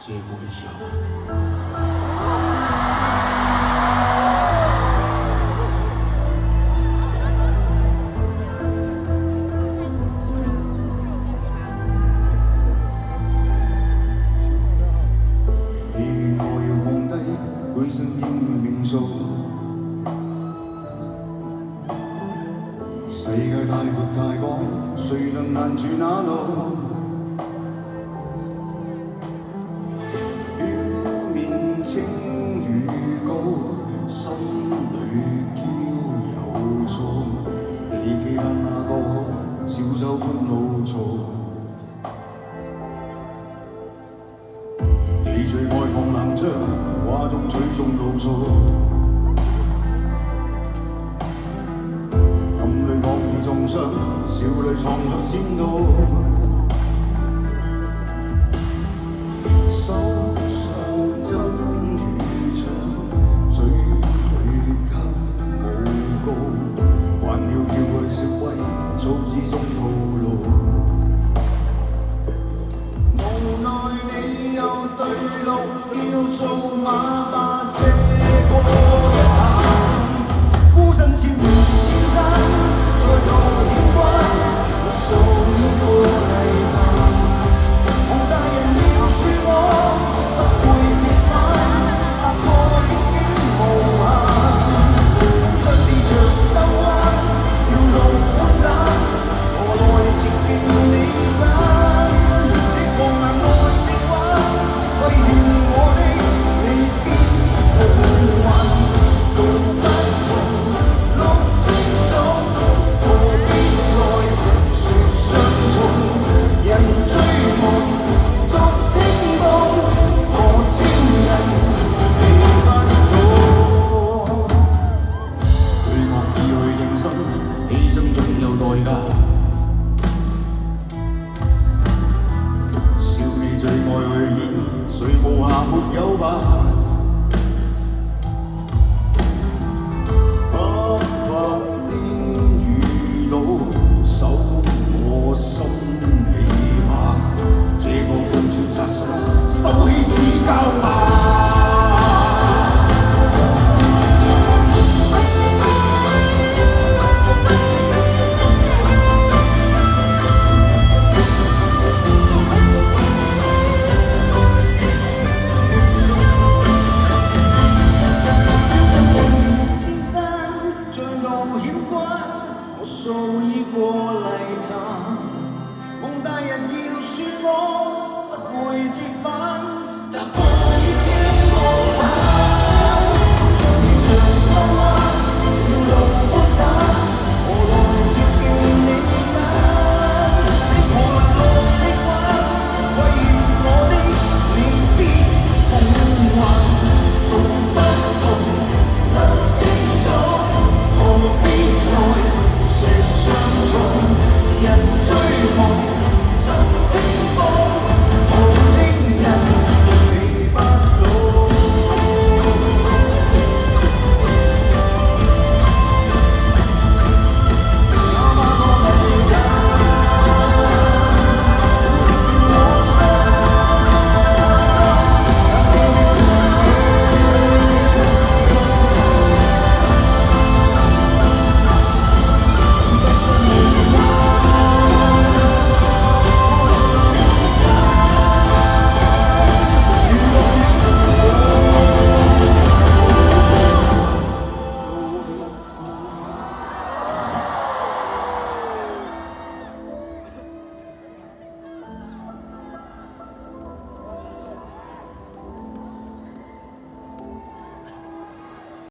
借我一下。你我要放低本身應命數，世界太闊太廣，誰能攔住那路？表面清與高，心裏驕有錯。你記得那個好，小舟般怒嘈。你最愛放冷槍，畫中取中路數。暗裏惡意中傷，笑裏藏着尖刀。手上針與槍，嘴裏給誣告，還要去攝位，草字中套路。無奈你有對路，叫做馬吧借過一行，孤身潛入千山，再度險關，無數已過泥潭。王大人要恕我，不會折返，踏破逆境無限，仲嘗試着兜彎，要路寬窄，何來捷徑你揀？這狂瀾內的關，為願我的你必紅顏，道不同，路程中何必來說相從？人追夢作清風，何情人你不懂？佢惡意去認生，犧牲總有代價。笑你最愛去演，誰無瑕沒有吧？